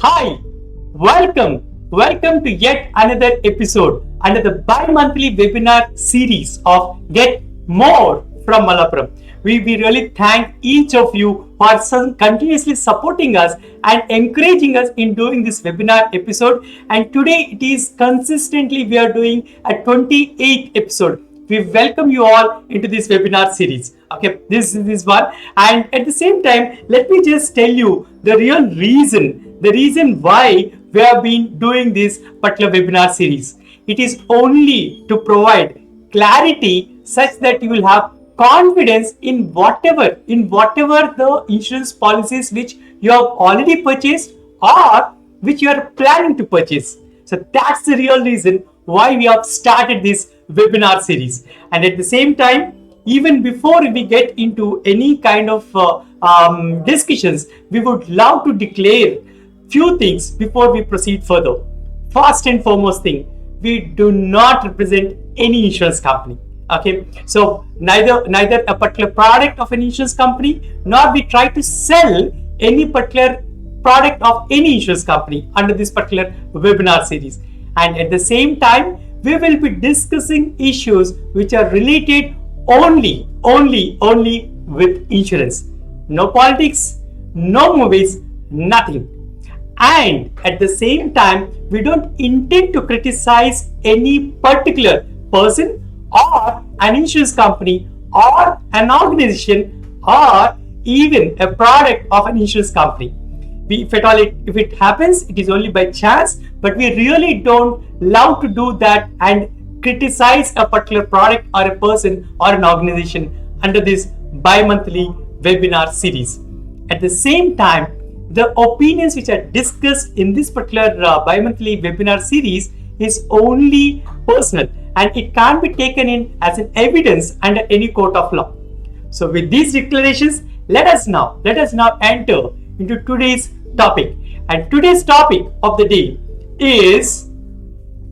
Hi, welcome to yet another episode under the bi-monthly webinar series of Get More from Mallapuram. We really thank each of you for continuously supporting us and encouraging us in doing this webinar episode. And today it is consistently we are doing a 28th episode. We welcome you all into this webinar series. Okay, this is this one. And at the same time, let me just tell you the reason why we have been doing this particular webinar series. It is only to provide clarity such that you will have confidence in whatever the insurance policies which you have already purchased or which you are planning to purchase. So that's the real reason why we have started this webinar series. And at the same time, even before we get into any kind of discussions, we would love to declare few things before we proceed further. First and foremost thing, we do not represent any insurance company. Okay, so neither a particular product of an insurance company, nor we try to sell any particular product of any insurance company under this particular webinar series. And at the same time, we will be discussing issues which are related only with insurance. No politics, no movies, nothing. And at the same time, we don't intend to criticize any particular person or an insurance company or an organization or even a product of an insurance company. If it happens, it is only by chance, but we really don't love to do that and criticize a particular product or a person or an organization under this bi-monthly webinar series. At the same time, the opinions which are discussed in this particular bi-monthly webinar series is only personal and it can't be taken in as an evidence under any court of law. So with these declarations, let us now enter into today's topic. And today's topic of the day is,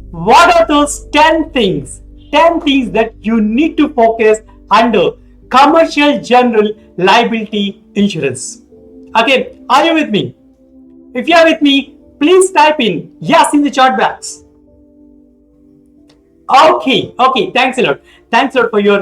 what are those 10 things that you need to focus under commercial general liability insurance? Okay, are you with me? If you are with me, please type in yes in the chat box. Okay, thanks a lot for your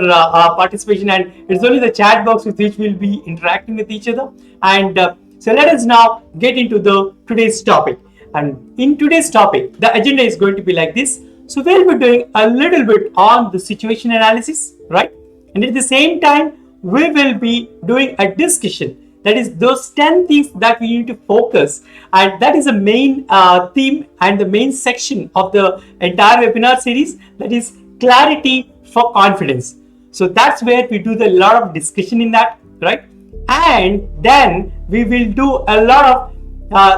participation, and it's only the chat box with which we'll be interacting with each other. And so let us now get into today's topic. And in today's topic, the agenda is going to be like this. So we'll be doing a little bit on the situation analysis, right? And at the same time, we will be doing a discussion. That is those 10 things that we need to focus. And that is the main theme and the main section of the entire webinar series. That is clarity for confidence. So that's where we do a lot of discussion in that, right? And then we will do a lot of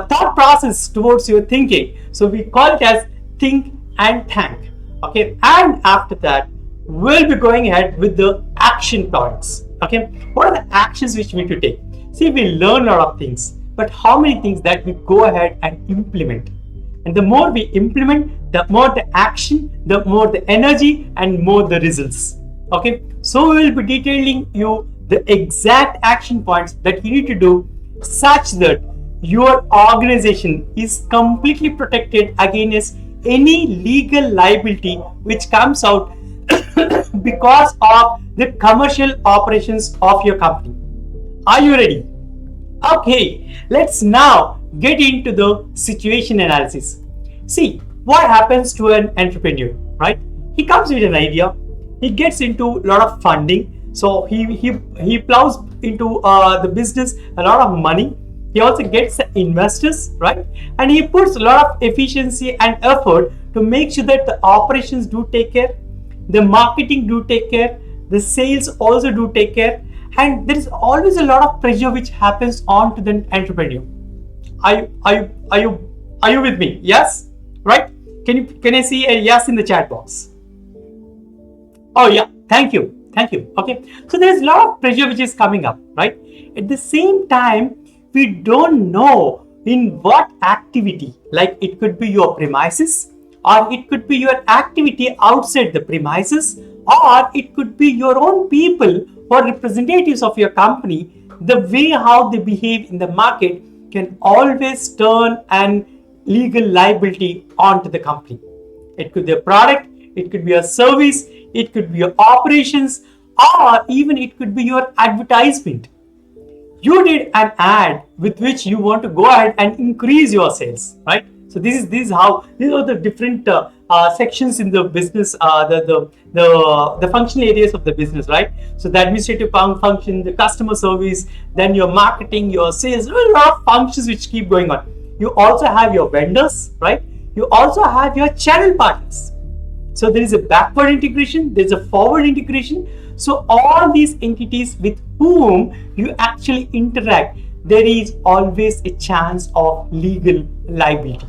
thought process towards your thinking. So we call it as think and thank. Okay, and after that, we'll be going ahead with the action points. Okay, what are the actions which we need to take? See, we learn a lot of things, but how many things that we go ahead and implement? And the more we implement, the more the action, the more the energy, and more the results. Okay, so we will be detailing you the exact action points that you need to do such that your organization is completely protected against any legal liability which comes out because of the commercial operations of your company. Are you ready? Okay, let's now get into the situation analysis. See, what happens to an entrepreneur, right? He comes with an idea, he gets into a lot of funding, so he plows into the business a lot of money. He also gets investors, right? And he puts a lot of efficiency and effort to make sure that the operations do take care, the marketing do take care, the sales also do take care, and there is always a lot of pressure which happens on to the entrepreneur. Are you with me? Yes, right? Can I see a yes in the chat box? Oh yeah, thank you. Okay, so there is a lot of pressure which is coming up, right? At the same time, we don't know in what activity, like it could be your premises, or it could be your activity outside the premises, or it could be your own people or representatives of your company, the way how they behave in the market, can always turn an legal liability onto the company. It could be a product, it could be a service, it could be your operations, or even it could be your advertisement. You did an ad with which you want to go ahead and increase your sales, right? So these are the different sections in the business, the functional areas of the business, right? So the administrative function, the customer service, then your marketing, your sales, there are a lot of functions which keep going on. You also have your vendors, right? You also have your channel partners. So there is a backward integration, there's a forward integration. So all these entities with whom you actually interact, there is always a chance of legal liability.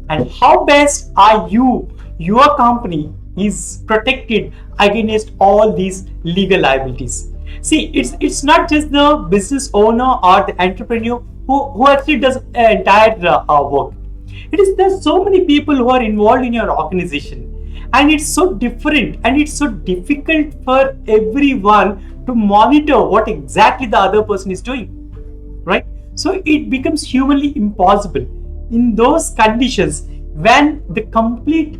And how best are your company is protected against all these legal liabilities? See, it's not just the business owner or the entrepreneur who actually does the entire work. There's so many people who are involved in your organization. And it's so different and it's so difficult for everyone to monitor what exactly the other person is doing, right? So it becomes humanly impossible in those conditions when the complete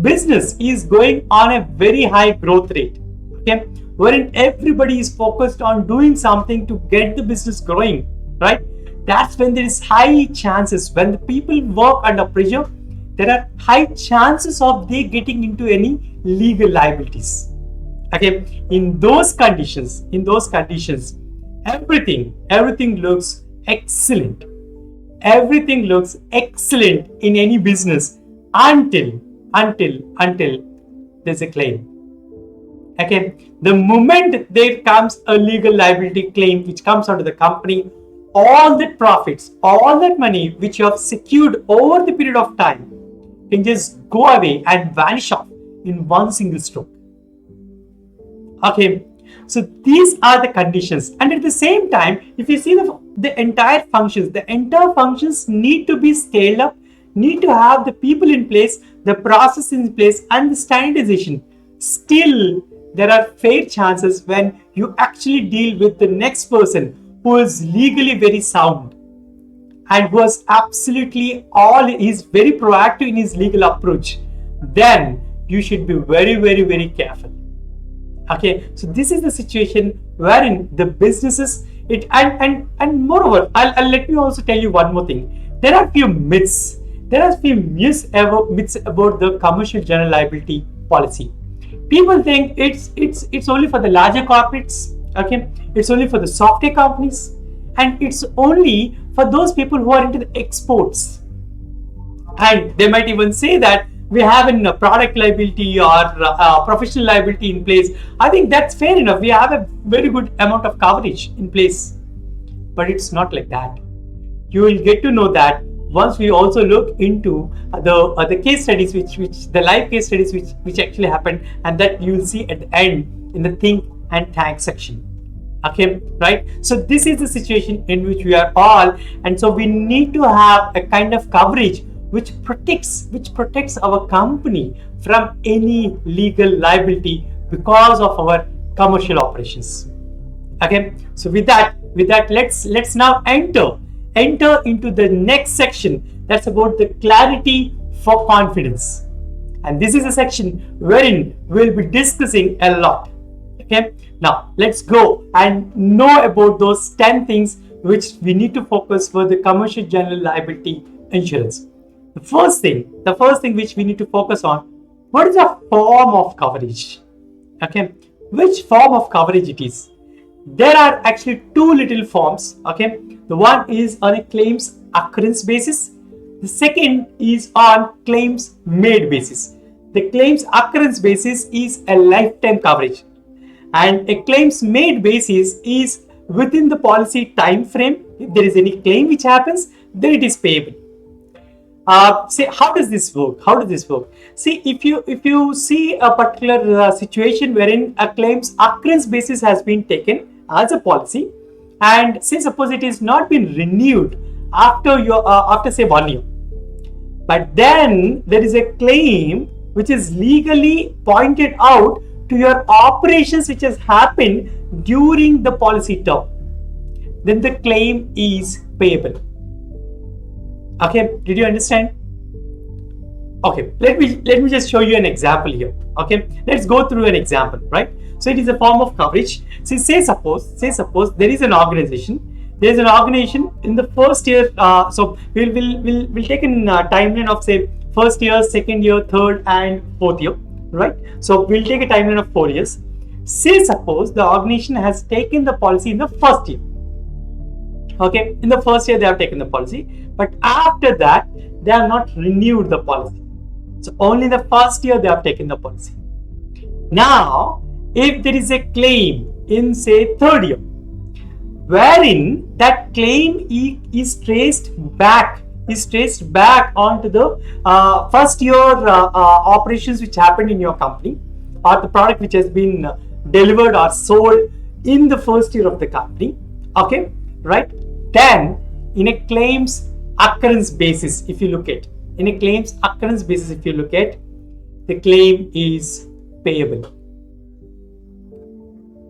business is going on a very high growth rate, okay, wherein everybody is focused on doing something to get the business growing, right? That's when there is high chances, when the people work under pressure, there are high chances of they getting into any legal liabilities. Okay, in those conditions, everything looks excellent. Everything looks excellent in any business until there's a claim. Okay, the moment there comes a legal liability claim which comes onto the company, all the profits, all that money which you have secured over the period of time can just go away and vanish off in one single stroke. Okay, so these are the conditions, and at the same time, if you see the entire functions need to be scaled up, need to have the people in place, the process in place, and the standardization. Still, there are fair chances when you actually deal with the next person who is legally very sound and was absolutely is very proactive in his legal approach, then you should be very, very, very careful. Okay, so this is the situation wherein the businesses and moreover, I'll let me also tell you one more thing. There are few myths. There are few myths about the commercial general liability policy. People think it's only for the larger corporates. Okay, it's only for the software companies, and it's only for those people who are into the exports. And they might even say that we have a product liability or professional liability in place. I think that's fair enough. We have a very good amount of coverage in place. But it's not like that. You will get to know that once we also look into the case studies, the live case studies which actually happened, and that you will see at the end in the think and thank section. Okay, right? So this is the situation in which we are all, and so we need to have a kind of coverage which protects our company from any legal liability because of our commercial operations. Okay, so with that let's now enter into the next section, that's about the clarity for confidence. And this is a section wherein we'll be discussing a lot. Okay, now let's go and know about those 10 things which we need to focus for the commercial general liability insurance. The first thing which we need to focus on, what is a form of coverage? Okay, which form of coverage it is? There are actually two little forms. Okay, the one is on a claims occurrence basis. The second is on claims made basis. The claims occurrence basis is a lifetime coverage, and a claims made basis is within the policy time frame. If there is any claim which happens, then it is payable. Say, how does this work? See, if you see a particular situation wherein a claims occurrence basis has been taken as a policy, and say suppose it is not been renewed after say 1 year, but then there is a claim which is legally pointed out to your operations which has happened during the policy term, then the claim is payable. Okay, did you understand? Okay, let me just show you an example here. Okay, let's go through an example, right? So it is a form of coverage. So say suppose there is an organization. There is an organization in the first year. So we'll take a timeline of say first year, second year, third, and fourth year, right? So we'll take a timeline of 4 years. Say suppose the organization has taken the policy in the first year. Okay, in the first year they have taken the policy, but after that they have not renewed the policy. So only the first year they have taken the policy. Now, if there is a claim in say third year, wherein that claim is traced back onto the first year operations which happened in your company, or the product which has been delivered or sold in the first year of the company. Okay, right? Then in a claims occurrence basis, if you look at the claim is payable.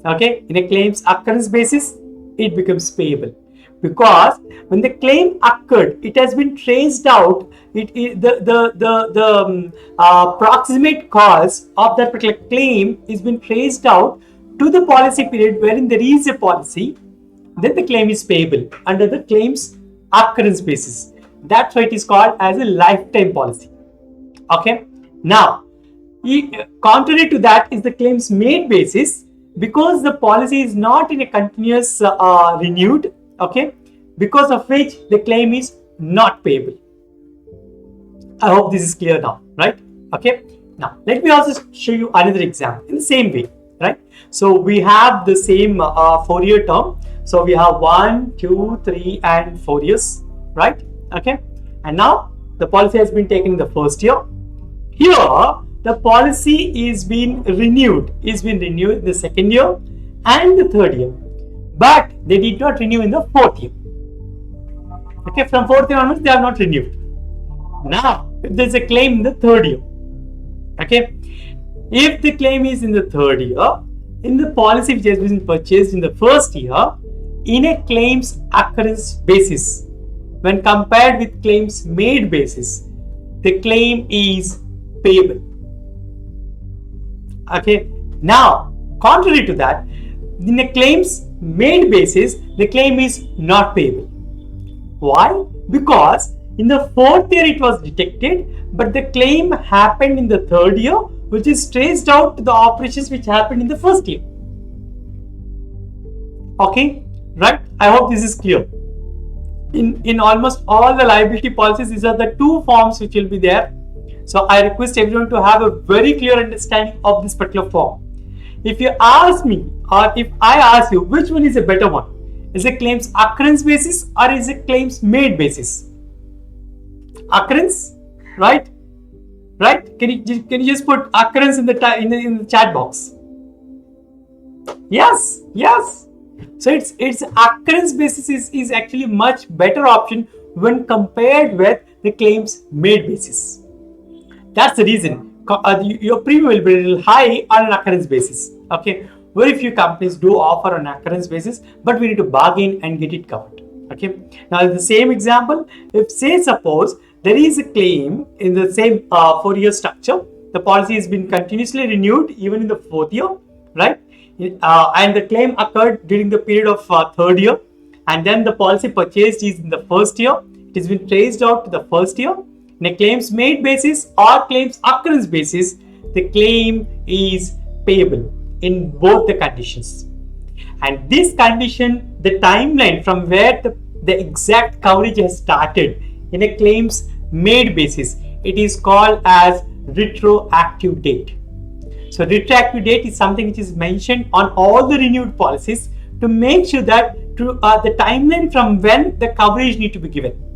Okay, in a claims occurrence basis, it becomes payable, because when the claim occurred, it has been traced out. The proximate cause of that particular claim is been traced out to the policy period wherein there is a policy. Then the claim is payable under the claims occurrence basis. That's why it is called as a lifetime policy. Okay. Now, contrary to that is the claims made basis, because the policy is not in a continuous renewed. Okay, because of which the claim is not payable. I hope this is clear now, right? Okay. Now, let me also show you another example in the same way, right? So we have the same 4-year term. So we have 1, 2, 3, and 4 years, right? Okay. And now the policy has been taken in the first year. Here, the policy is being renewed in the second year and the third year, but they did not renew in the fourth year. Okay, from fourth year onwards, they are not renewed. Now, if there's a claim in the third year, okay, if the claim is in the third year, in the policy which has been purchased in the first year, in a claims occurrence basis, when compared with claims made basis, the claim is payable. Okay. Now, contrary to that, in a claims made basis, the claim is not payable. Why? Because in the fourth year it was detected, but the claim happened in the third year, which is traced out to the operations which happened in the first year. Okay, right? I hope this is clear. In almost all the liability policies, these are the two forms which will be there. So I request everyone to have a very clear understanding of this particular form. If you ask me, or if I ask you, which one is a better one? Is it claims occurrence basis or is it claims made basis? Occurrence, right? Right? Can you just put occurrence in the chat box? Yes. So it's occurrence basis is actually much better option when compared with the claims made basis. That's the reason your premium will be a little high on an occurrence basis. Okay, very few companies do offer an occurrence basis, but we need to bargain and get it covered. Okay, now in the same example, if say suppose there is a claim in the same 4-year structure, the policy has been continuously renewed even in the fourth year, right? And the claim occurred during the period of third year, and then the policy purchased is in the first year. It has been traced out to the first year. In a claims made basis or claims occurrence basis, the claim is payable in both the conditions. And this condition, the timeline from where the exact coverage has started in a claims made basis, it is called as retroactive date. So retroactive date is something which is mentioned on all the renewed policies to make sure that the timeline from when the coverage need to be given.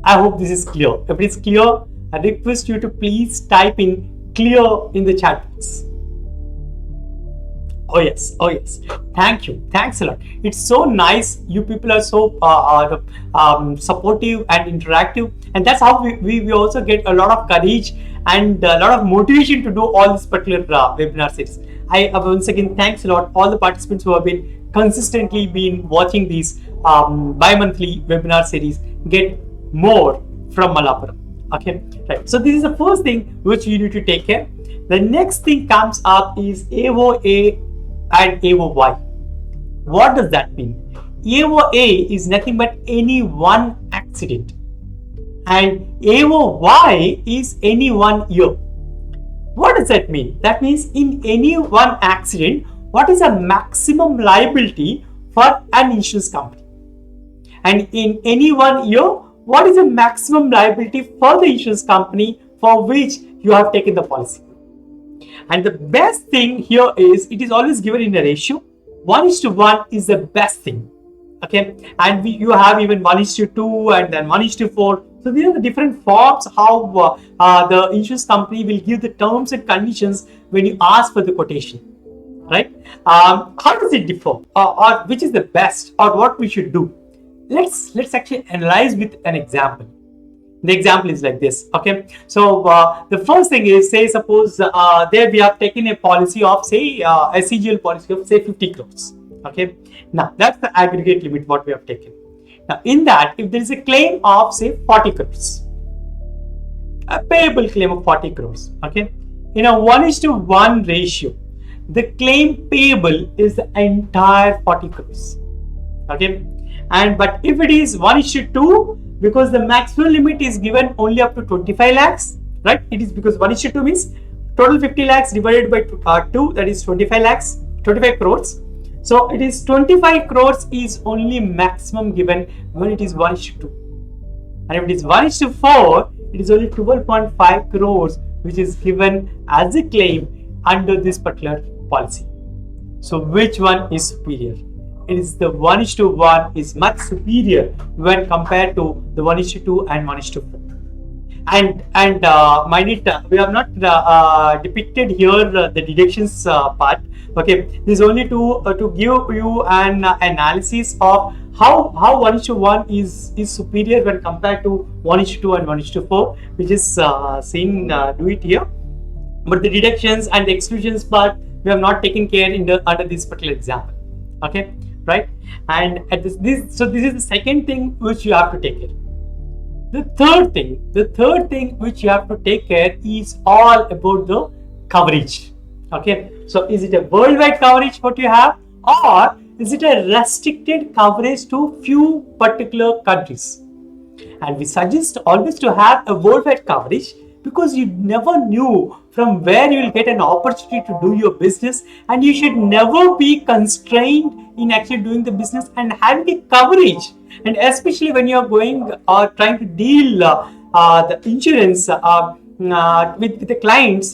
I hope this is clear. If it is clear, I request you to please type in clear in the chat box. Oh yes. Thank you. Thanks a lot. It's so nice. You people are so supportive and interactive, and that's how we also get a lot of courage and a lot of motivation to do all this particular webinar series. I once again thanks a lot all the participants who have been consistently watching these bi-monthly webinar series get more from Mallapuram. Okay, right. So this is the first thing which you need to take care. The next thing comes up is AOA and AOY. What does that mean? AOA is nothing but any one accident, and AOY is any 1 year. What does that mean? That means in any one accident, what is a maximum liability for an insurance company? And in any 1 year, what is the maximum liability for the insurance company for which you have taken the policy? And the best thing here is it is always given in a ratio. 1:1 is the best thing. Okay, and you have even 1:2 and then 1:4. So these are the different forms how the insurance company will give the terms and conditions when you ask for the quotation, right? How does it differ, or which is the best, or what we should do? Let's actually analyze with an example. The example is like this. Okay, so the first thing is, say suppose there we have taken a policy of, say a CGL policy of say 50 crores. Okay, now that's the aggregate limit what we have taken. Now in that, if there is a claim of say 40 crores, a payable claim of 40 crores, okay, in a 1:1 ratio, the claim payable is the entire 40 crores. Okay, and but if it is 1:2, because the maximum limit is given only up to 25 lakhs, right? It is because 1:2 means total 50 lakhs divided by 2, that is 25 lakhs, 25 crores. So it is 25 crores is only maximum given when it is 1:2. And if it is 1:4, it is only 12.5 crores which is given as a claim under this particular policy. So which one is superior? It is the 1:1 is much superior when compared to the 1:2 and 1:4. And mind it, we have not depicted here the deductions part. Okay, this is only to give you an analysis of how 1:1 is superior when compared to 1:2 and 1:4, which is seen do it here. But the deductions and the exclusions part we have not taken care in under this particular example. Okay, right? And at this so this is the second thing which you have to take care. The third thing which you have to take care is all about the coverage. Okay, so is it a worldwide coverage what you have, or is it a restricted coverage to few particular countries? And we suggest always to have a worldwide coverage, because you never knew from where you will get an opportunity to do your business, and you should never be constrained in actually doing the business and having a coverage. And especially when you are going or trying to deal the insurance with the clients,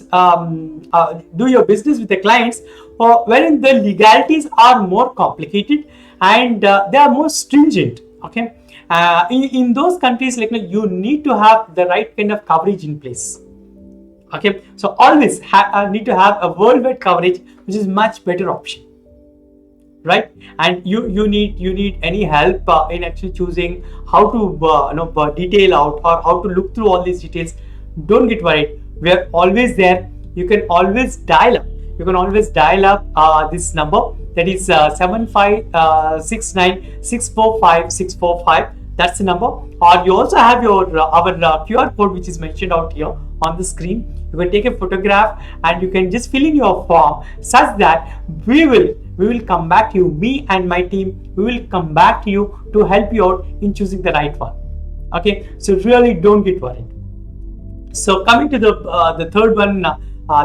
do your business with the clients, wherein the legalities are more complicated and they are more stringent. Okay, in those countries, like you need to have the right kind of coverage in place. Okay, so always need to have a worldwide coverage, which is much better option, right? And you need any help in actually choosing how to detail out or how to look through all these details. Don't get worried, we are always there. You can always dial up this number, that is 7569645645. That's the number. Or you also have our QR code, which is mentioned out here on the screen. You can take a photograph and you can just fill in your form, such that we will come back to you, me and my team, we will come back to you to help you out in choosing the right one. Okay, so really don't get worried. So coming to the third one,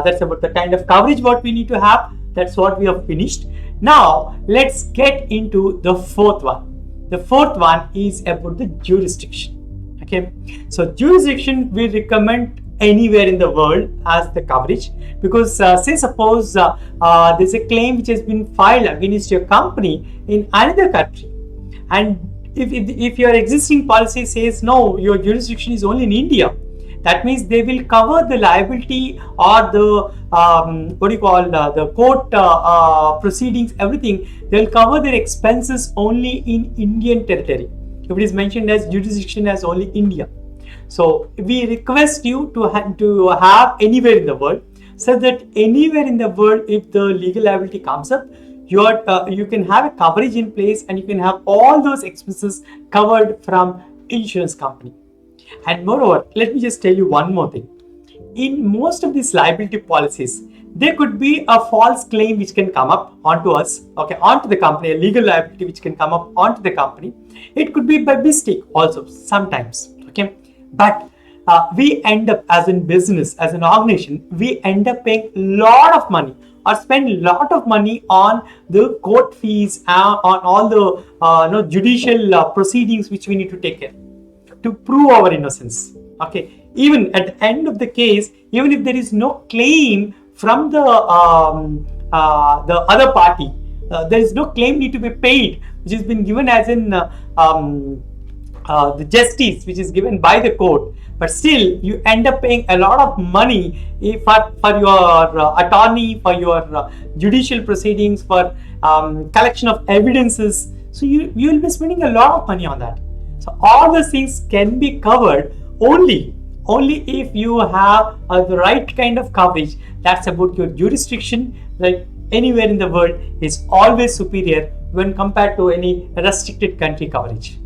that's about the kind of coverage what we need to have. That's what we have finished. Now let's get into the fourth one. The fourth one is about the jurisdiction. Okay, so jurisdiction we recommend anywhere in the world as the coverage, because say suppose there's a claim which has been filed against your company in another country, and if your existing policy says no, your jurisdiction is only in India, that means they will cover the liability or the the court proceedings, everything. They will cover their expenses only in Indian territory if it is mentioned as jurisdiction as only India. So we request you to have anywhere in the world, so that anywhere in the world, if the legal liability comes up, you can have a coverage in place and you can have all those expenses covered from insurance company. And moreover, let me just tell you one more thing. In most of these liability policies, there could be a false claim which can come up onto us, okay, onto the company, a legal liability which can come up onto the company. It could be by mistake also sometimes, okay. But we end up, as in business, as an organization, we end up paying a lot of money or spend a lot of money on the court fees, on all the judicial proceedings which we need to take care to prove our innocence. Okay, even at the end of the case, even if there is no claim from the other party, there is no claim need to be paid, which has been given as in the justice which is given by the court. But still, you end up paying a lot of money for your attorney, for your judicial proceedings, for collection of evidences. So you will be spending a lot of money on that. So all those things can be covered only if you have the right kind of coverage. That's about your jurisdiction, like anywhere in the world, is always superior when compared to any restricted country coverage.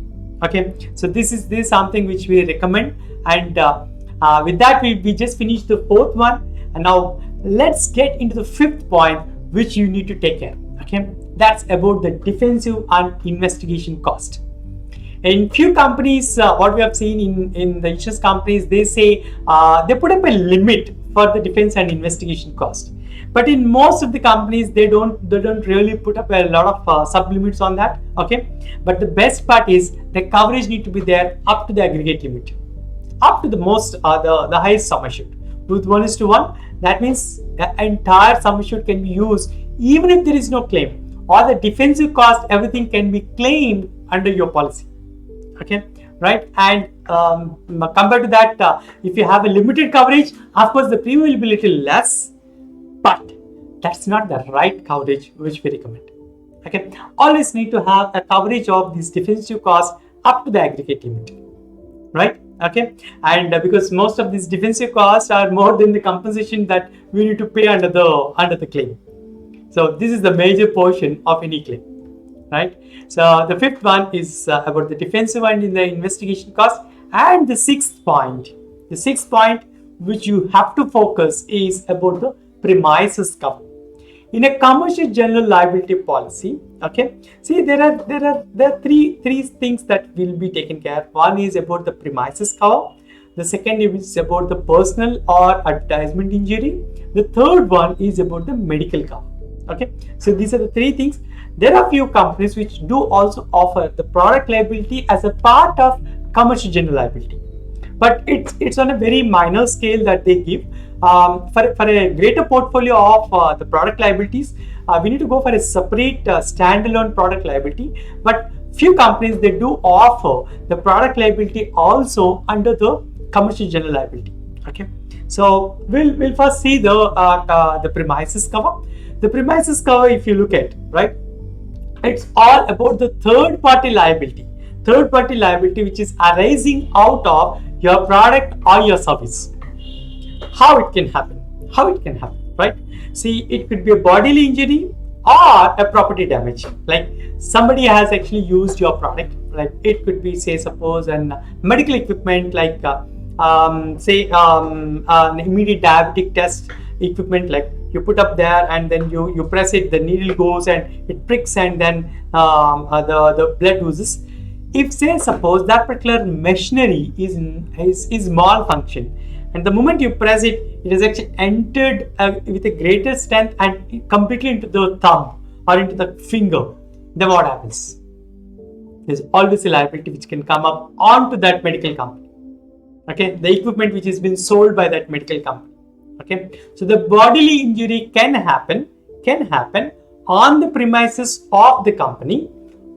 Okay, so this is something which we recommend, and with that we just finished the fourth one, and now let's get into the fifth point which you need to take care. Okay, that's about the defensive and investigation cost. In few companies, what we have seen in the insurance companies, they say they put up a limit for the defense and investigation cost. But in most of the companies, they don't really put up a lot of sublimits on that. Okay, but the best part is the coverage need to be there up to the aggregate limit, up to the most the highest sum assured. With 1:1, that means the entire sum assured can be used even if there is no claim, or the defensive cost, everything can be claimed under your policy. Okay, right? And compared to that, if you have a limited coverage, of course the premium will be a little less, but that's not the right coverage which we recommend. Okay, always need to have a coverage of this defensive cost up to the aggregate limit, right? Okay, and because most of these defensive costs are more than the compensation that we need to pay under the claim. So this is the major portion of any claim, right? So the fifth one is about the defensive and in the investigation cost. And the sixth point which you have to focus is about the premises cover. In a commercial general liability policy, okay, see there are three things that will be taken care. One is about the premises cover. The second is about the personal or advertisement injury. The third one is about the medical cover. Okay, so these are the three things. There are few companies which do also offer the product liability as a part of commercial general liability, but it's on a very minor scale that they give. For a greater portfolio of the product liabilities, we need to go for a separate standalone product liability. But few companies, they do offer the product liability also under the commercial general liability. Okay, so we'll first see the premises cover. The premises cover, if you look at, right, it's all about the third party liability which is arising out of your product or your service. How it can happen, right? See, it could be a bodily injury or a property damage, like somebody has actually used your product. Like it could be, say, suppose an medical equipment, like an immediate diabetic test equipment, like you put up there and then you press it, the needle goes and it pricks, and then the blood oozes. If, say, suppose that particular machinery is malfunction, and the moment you press it, it is actually entered with a greater strength and completely into the thumb or into the finger, then what happens? There's always a liability which can come up onto that medical company. Okay, the equipment which has been sold by that medical company. Okay, so the bodily injury can happen on the premises of the company,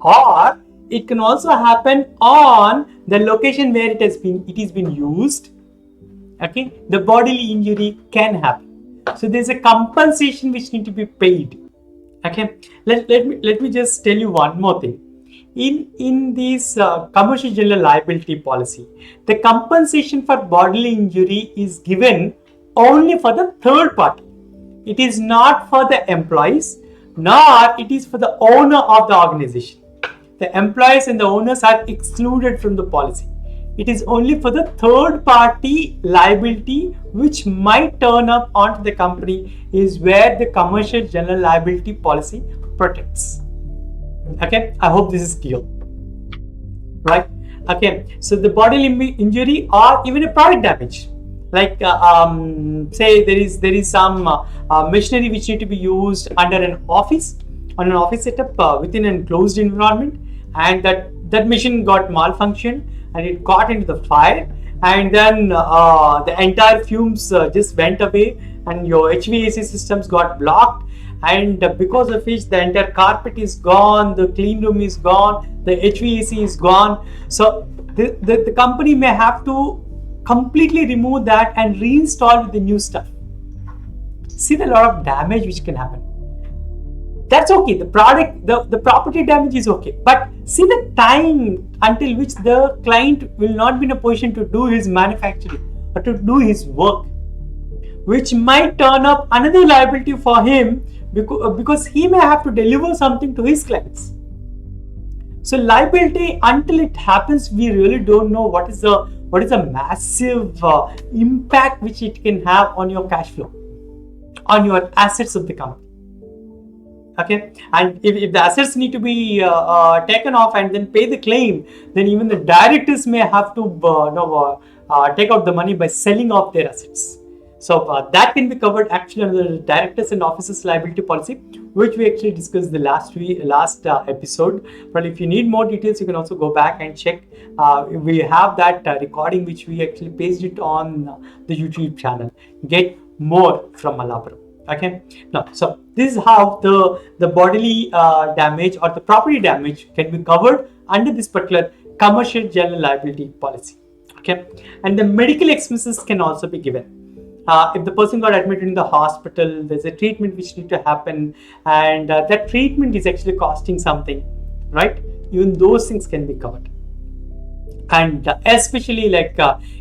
or it can also happen on the location where it is been used. Okay, the bodily injury can happen. So there's a compensation which need to be paid. Okay, let me just tell you one more thing. In this commercial general liability policy, the compensation for bodily injury is given only for the third party. It is not for the employees, nor it is for the owner of the organization. The employees and the owners are excluded from the policy. It is only for the third party liability which might turn up onto the company is where the commercial general liability policy protects. Okay, I hope this is clear. Right? Okay, so the bodily injury or even a product damage, like say there is some machinery which need to be used under an office, on an office setup within an enclosed environment, and that machine got malfunctioned and it got into the fire, and then the entire fumes just went away and your HVAC systems got blocked, and because of which the entire carpet is gone, the clean room is gone, the HVAC is gone. So the company may have to completely remove that and reinstall with the new stuff. See the lot of damage which can happen. That's okay. The property damage is okay. But see the time until which the client will not be in a position to do his manufacturing or to do his work, which might turn up another liability for him because he may have to deliver something to his clients. So liability, until it happens, we really don't know what is a massive impact which it can have on your cash flow, on your assets of the company. Okay, and if the assets need to be taken off and then pay the claim, then even the directors may have to take out the money by selling off their assets. So that can be covered actually under the directors and officers liability policy, which we actually discussed the last episode. But if you need more details, you can also go back and check. We have that recording which we actually pasted it on the YouTube channel. Get more from Mallapuram. Okay, now so this is how the bodily damage or the property damage can be covered under this particular commercial general liability policy. Okay, and the medical expenses can also be given. If the person got admitted in the hospital, there's a treatment which need to happen, and that treatment is actually costing something, right? Even those things can be covered. And especially like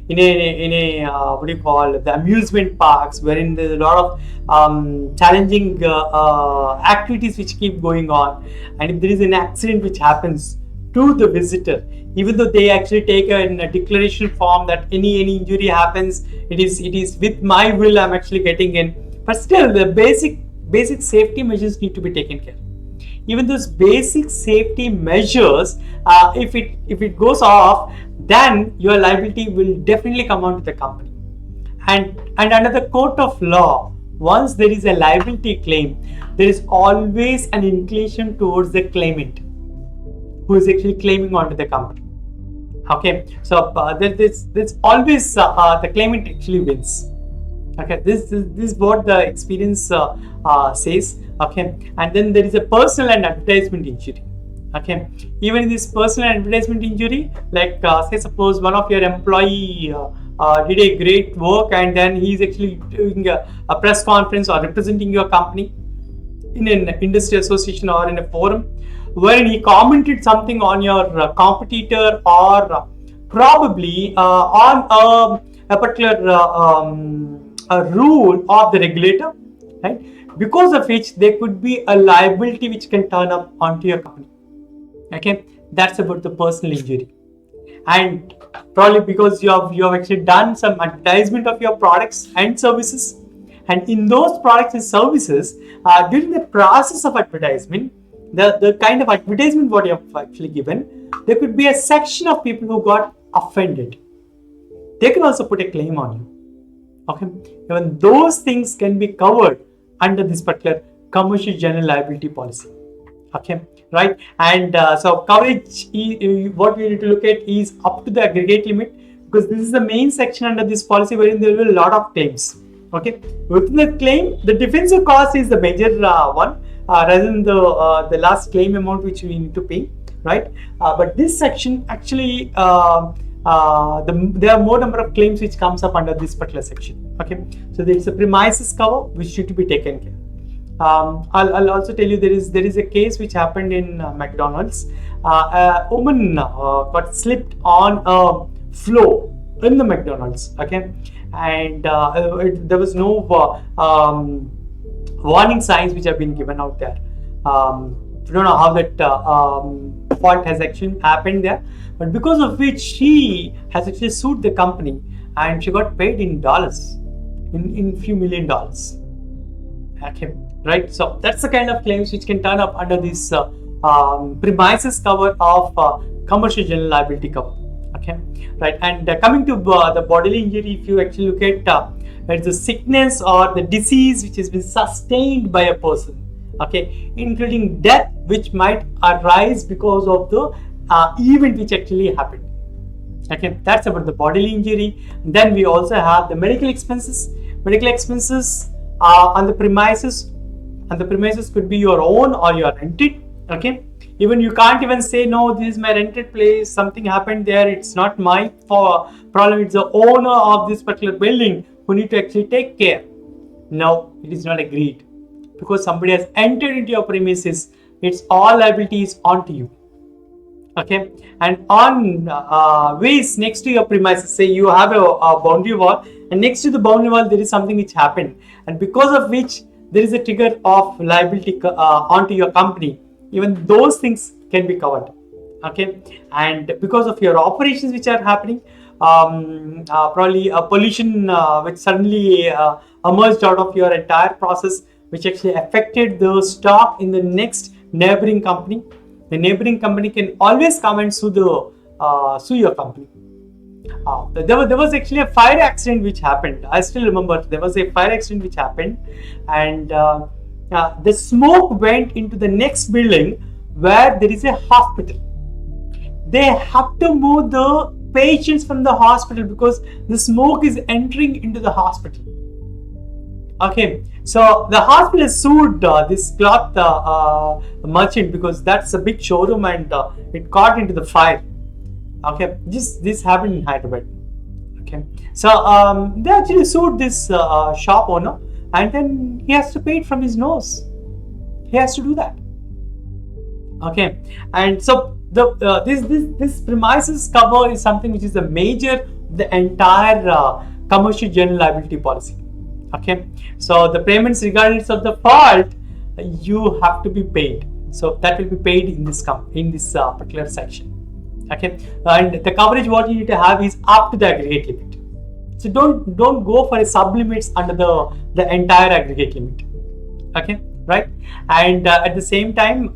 in a what do you call the amusement parks, wherein there's a lot of challenging activities which keep going on, and if there is an accident which happens to the visitor, even though they actually take a declaration form that any injury happens, it is with my will I'm actually getting in, but still the basic safety measures need to be taken care. Even those basic safety measures, if it goes off, then your liability will definitely come onto the company. And under the court of law, once there is a liability claim, there is always an inclination towards the claimant who is actually claiming onto the company. Okay, so there's always the claimant actually wins. Okay, this is what the experience says. Okay, and then there is a personal and advertisement injury. Okay, even in this personal and advertisement injury, like say suppose one of your employee did a great work and then he's actually doing a press conference or representing your company in an industry association or in a forum, wherein he commented something on your competitor or probably on a particular a rule of the regulator, right? Because of which there could be a liability which can turn up onto your company. Okay, that's about the personal injury. And probably because you have actually done some advertisement of your products and services, and in those products and services, during the process of advertisement, the kind of advertisement what you have actually given, there could be a section of people who got offended. They can also put a claim on you. Okay, even those things can be covered under this particular commercial general liability policy. Okay, right? And so coverage, what we need to look at is up to the aggregate limit, because this is the main section under this policy wherein there will be a lot of claims. Okay, within the claim, the defensive cost is the major one, rather than the last claim amount which we need to pay, right? But this section actually there are more number of claims which comes up under this particular section. Okay, so there is a premises cover which need to be taken care. I'll also tell you there is a case which happened in McDonald's. A woman got slipped on a floor in the McDonald's. Okay, and there was no warning signs which have been given out there. don't know how that fault has actually happened there, but because of which she has actually sued the company, and she got paid in dollars, in few $million. Okay, right? So that's the kind of claims which can turn up under this premises cover of commercial general liability cover. Okay, right? And coming to the bodily injury, if you actually look at it's a sickness or the disease which has been sustained by a person, okay, including death which might arise because of the event which actually happened. Okay, that's about the bodily injury. Then we also have the medical expenses. Medical expenses on the premises, could be your own or your rented. Okay, even you can't even say, no, this is my rented place, something happened there, it's not my problem, it's the owner of this particular building who need to actually take care. No, it is not agreed, because somebody has entered into your premises, it's all liabilities onto you. Okay, and on ways next to your premises, say you have a boundary wall, and next to the boundary wall there is something which happened, and because of which there is a trigger of liability onto your company, even those things can be covered. Okay, and because of your operations which are happening, probably a pollution which suddenly emerged out of your entire process, which actually affected the stock in the next neighboring company. The neighboring company can always come and sue your company. There was actually a fire accident which happened. I still remember there was a fire accident which happened, and the smoke went into the next building where there is a hospital. They have to move the patients from the hospital because the smoke is entering into the hospital. Okay, so the hospital sued this cloth merchant because that's a big showroom, and it caught into the fire. Okay, this happened in Hyderabad. Okay, so they actually sued this shop owner, and then he has to pay it from his nose. He has to do that. Okay, and so this premises cover is something which is the entire commercial general liability policy. Okay, so the payments regardless of the fault, you have to be paid. So that will be paid in this particular section. Okay, and the coverage what you need to have is up to the aggregate limit. So don't go for a sub limits under the entire aggregate limit. Okay, right? And at the same time,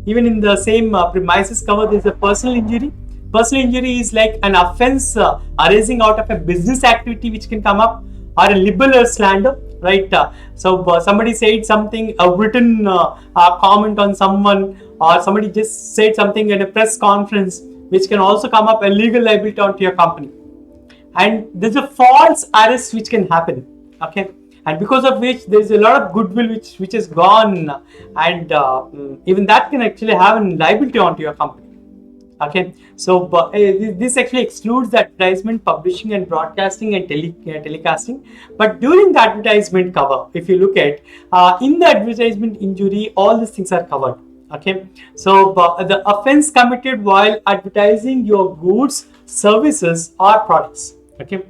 even in the same premises cover, there is a personal injury. Personal injury is like an offense arising out of a business activity which can come up, or a libel or slander, right? So somebody said something, a written comment on someone, or somebody just said something in a press conference, which can also come up a legal liability onto your company. And there's a false arrest which can happen. Okay, and because of which there's a lot of goodwill which has gone, and even that can actually have a liability onto your company. Okay, so this actually excludes the advertisement, publishing and broadcasting and telecasting. But during the advertisement cover, if you look at in the advertisement injury, all these things are covered. Okay, so the offense committed while advertising your goods, services or products. Okay,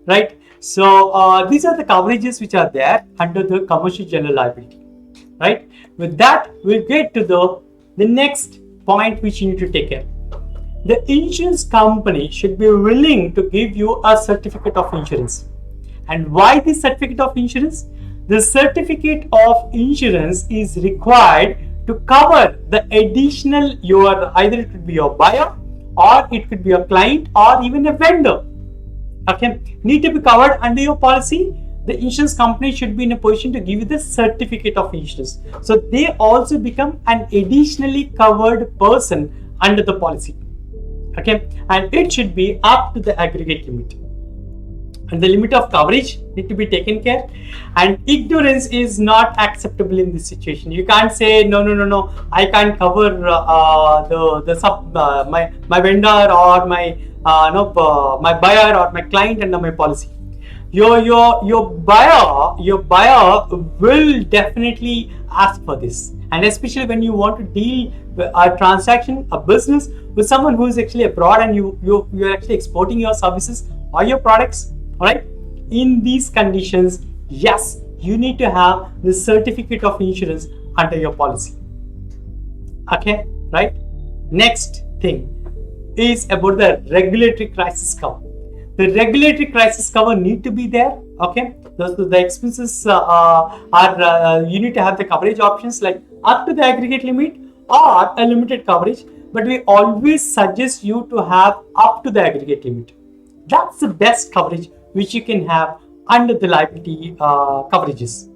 right? So these are the coverages which are there under the commercial general liability. Right? With that, we'll get to the next point which you need to take care. The insurance company should be willing to give you a certificate of insurance. And why this certificate of insurance? The certificate of insurance is required to cover the additional, either it could be your buyer, or it could be a client, or even a vendor. Okay, need to be covered under your policy. The insurance company should be in a position to give you the certificate of insurance. So they also become an additionally covered person under the policy. Okay, and it should be up to the aggregate limit, and the limit of coverage need to be taken care. And ignorance is not acceptable in this situation. You can't say no, I can't cover my vendor or my buyer or my client under my policy. Your buyer will definitely ask for this, and especially when you want to deal with a transaction, a business with someone who is actually abroad, and you're actually exporting your services or your products. All right, in these conditions, yes, you need to have the certificate of insurance under your policy. Okay, right? Next thing is about the regulatory crisis cover. The regulatory crisis cover need to be there. Okay, the expenses are you need to have the coverage options like up to the aggregate limit or a limited coverage, but we always suggest you to have up to the aggregate limit. That's the best coverage which you can have under the liability coverages.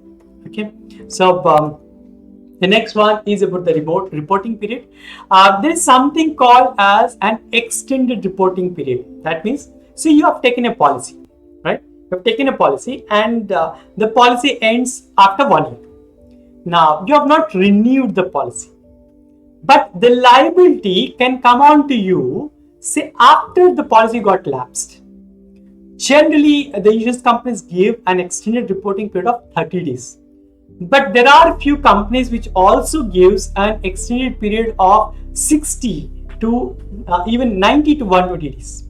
Okay, so the next one is about the remote reporting period. There is something called as an extended reporting period. That means, see, you have taken a policy, right? You have taken a policy and the policy ends after 1 year. Now, you have not renewed the policy, but the liability can come on to you, say, after the policy got lapsed. Generally, the insurance companies give an extended reporting period of 30 days. But there are a few companies which also gives an extended period of 60 to even 90 to 120 days.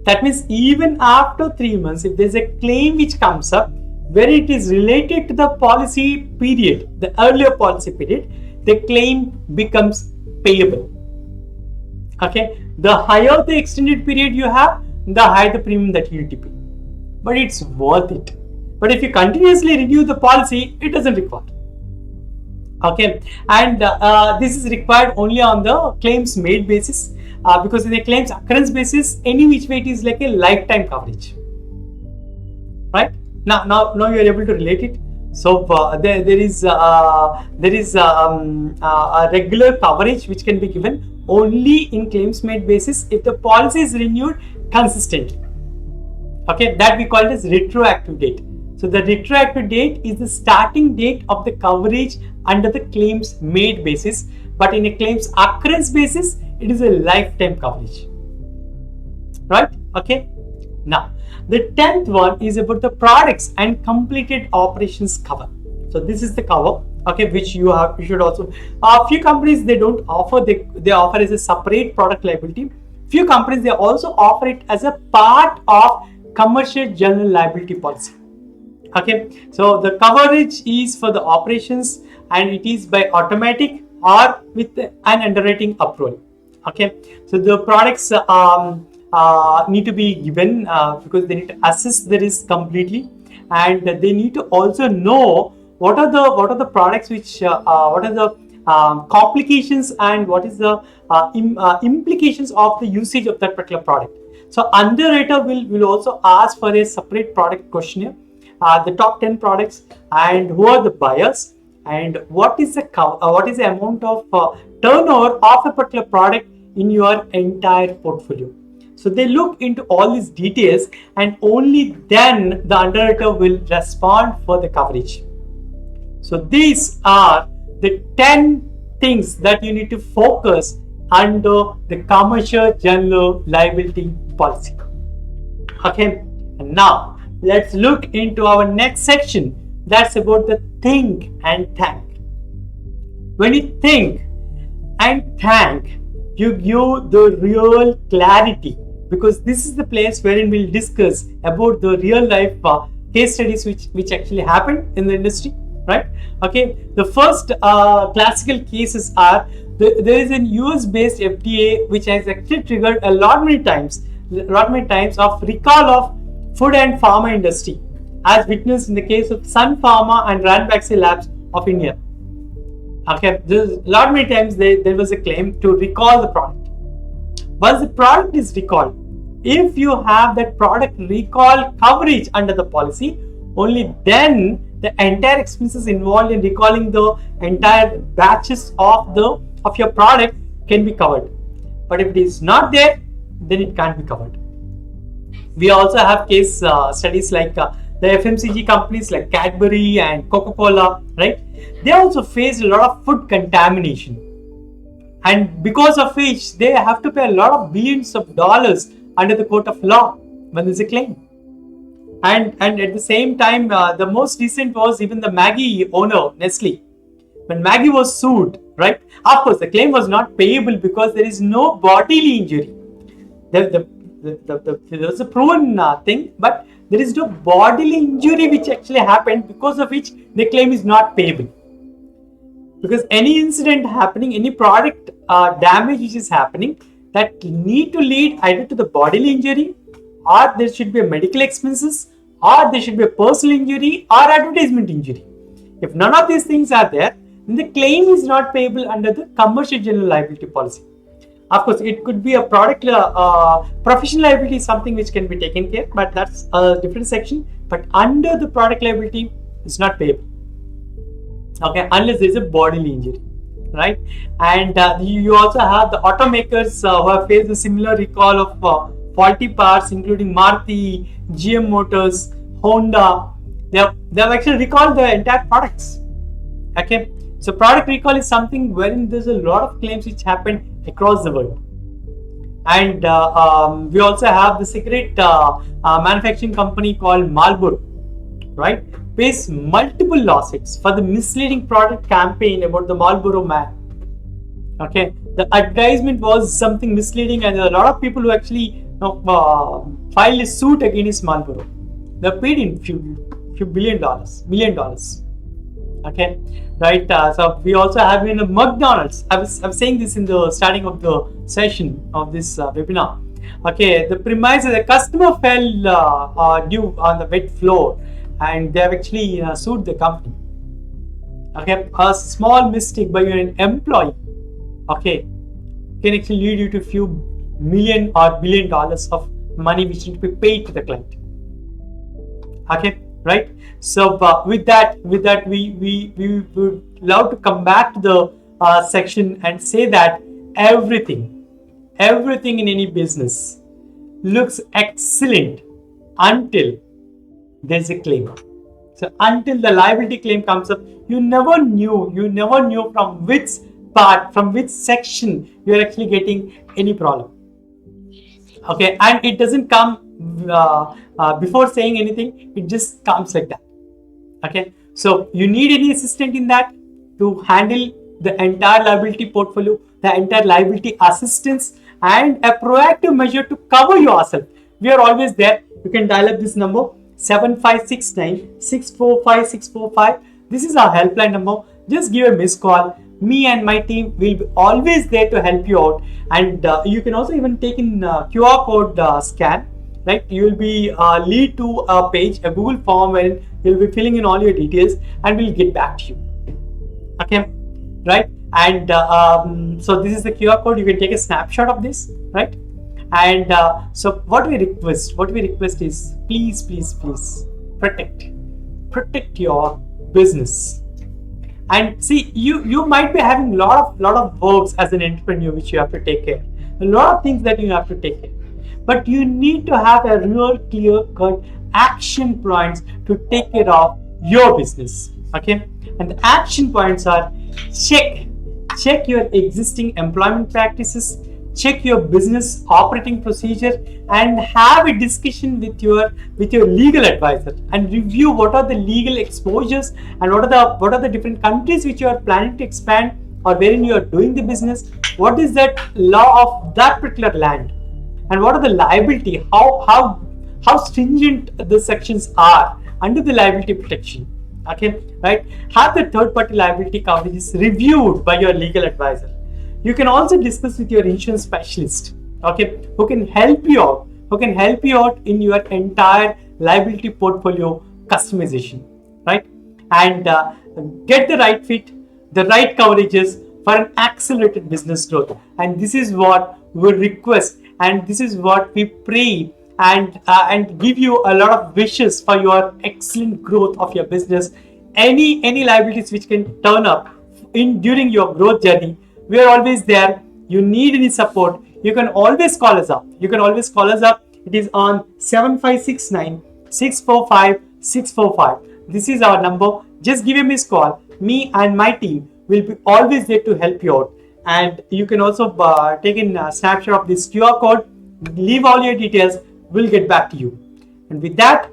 That means even after 3 months, if there's a claim which comes up where it is related to the policy period, the earlier policy period, the claim becomes payable. Okay, the higher the extended period you have, the higher the premium that you need to pay. But it's worth it. But if you continuously renew the policy, it doesn't require. Okay, and this is required only on the claims made basis, because in the claims occurrence basis, any which way it is like a lifetime coverage. Right? Now you are able to relate it. So there is a regular coverage which can be given only in claims made basis if the policy is renewed consistently. Okay, that we call it as retroactive date. So the retroactive date is the starting date of the coverage under the claims made basis, but in a claims occurrence basis, it is a lifetime coverage. Right? Okay. Now, the 10th one is about the products and completed operations cover. So this is the cover, okay, which you should also. A few companies they don't offer, they offer as a separate product liability. Few companies they also offer it as a part of commercial general liability policy. Okay, so the coverage is for the operations and it is by automatic or with an underwriting approval. Okay, so the products need to be given because they need to assess the risk completely, and they need to also know what are the products which what are the complications and what is the implications of the usage of that particular product. So underwriter will also ask for a separate product questionnaire. The top 10 products and who are the buyers and what is the amount of turnover of a particular product in your entire portfolio. So they look into all these details and only then the underwriter will respond for the coverage. So these are the 10 things that you need to focus under the commercial general liability policy. Okay, and now let's look into our next section. That's about the think and thank. When you think and thank, you give the real clarity, because this is the place wherein we'll discuss about the real life case studies which actually happened in the industry, right? Okay, the first classical cases are there is an US based FDA which has actually triggered a lot many times of recall of food and pharma industry, as witnessed in the case of Sun Pharma and Ranbaxy Labs of India. Okay, a lot many times there was a claim to recall the product. Once the product is recalled, if you have that product recall coverage under the policy, only then the entire expenses involved in recalling the entire batches of your product can be covered. But if it is not there, then it can't be covered. We also have case studies like the FMCG companies like Cadbury and Coca-Cola, right? They also faced a lot of food contamination, and because of which they have to pay a lot of billions of dollars under the court of law when there's a claim. And at the same time, the most recent was even the Maggi owner, Nestle. When Maggi was sued, right? Of course, the claim was not payable because there is no bodily injury. There was a proven thing, but there is no bodily injury which actually happened, because of which the claim is not payable. Because any incident happening, any product damage which is happening, that need to lead either to the bodily injury, or there should be a medical expenses, or there should be a personal injury or advertisement injury. If none of these things are there, then the claim is not payable under the commercial general liability policy. Of course, it could be a product professional liability is something which can be taken care, but that's a different section. But under the product liability, it's not payable. Okay, unless there is a bodily injury, right? And you also have the automakers who have faced a similar recall of faulty parts, including Maruti, GM Motors, Honda. They have actually recalled the entire products. Okay, so product recall is something wherein there's a lot of claims which happen across the world. And we also have the cigarette manufacturing company called Marlboro, right? Pays multiple lawsuits for the misleading product campaign about the Marlboro Man. Okay, the advertisement was something misleading, and there are a lot of people who actually filed a suit against Marlboro. They paid in few million dollars. Okay, right? So we also have in McDonald's. I was saying this in the starting of the session of this webinar. Okay, the premise is a customer fell due on the wet floor, and they have actually sued the company. Okay, a small mistake by an employee, okay, can actually lead you to few million or billion dollars of money which need to be paid to the client. Okay, right? So with that, we would love to come back to the section and say that everything in any business looks excellent until there's a claim. So until the liability claim comes up, you never knew from which part, from which section you are actually getting any problem. Okay, and it doesn't come before saying anything, it just comes like that. Okay, so you need any assistant in that to handle the entire liability portfolio, the entire liability assistance, and a proactive measure to cover yourself. We are always there. You can dial up this number 7569 645 645. This is our helpline number. Just give a missed call. Me and my team will be always there to help you out. And you can also even take in QR code scan. Right, you will be lead to a page, a Google form, where you'll be filling in all your details, and we'll get back to you. Okay, right? And so this is the QR code. You can take a snapshot of this, right? And so what we request is please protect your business. And see, you might be having lot of works as an entrepreneur which you have to take care. A lot of things that you have to take care. But you need to have a real clear-cut action points to take care of your business. Okay, and the action points are: check your existing employment practices, check your business operating procedure, and have a discussion with your legal advisor and review what are the legal exposures and what are the different countries which you are planning to expand or wherein you are doing the business. What is that law of that particular land? And what are the liability? How stringent the sections are under the liability protection? Okay, right? Have the third-party liability coverages reviewed by your legal advisor. You can also discuss with your insurance specialist. Okay, who can help you out in your entire liability portfolio customization, right? And get the right fit, the right coverages for an accelerated business growth. And this is what we request. And this is what we pray and give you a lot of wishes for your excellent growth of your business. Any liabilities which can turn up during your growth journey, we are always there. You need any support, you can always call us up. It is on 7569 645 645. This is our number. Just give a missed call. Me and my team will be always there to help you out. And you can also take in a snapshot of this QR code, leave all your details, we'll get back to you. And with that,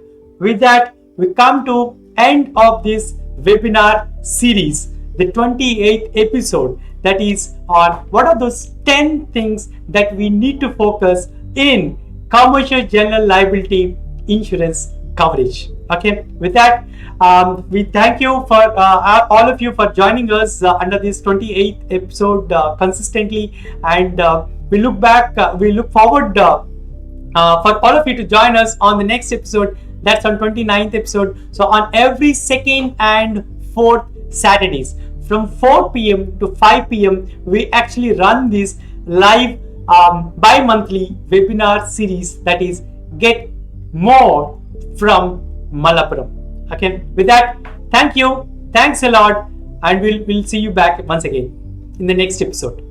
we come to end of this webinar series, the 28th episode, that is on what are those 10 things that we need to focus in commercial general liability insurance coverage. Okay, with that, we thank you for all of you for joining us under this 28th episode consistently, and we look forward for all of you to join us on the next episode. That's on 29th episode. So on every second and fourth Saturdays from 4 p.m. to 5 p.m. we actually run this live bi-monthly webinar series, that is Get More from Mallapuram. Okay, with that, thanks a lot, and we'll see you back once again in the next episode.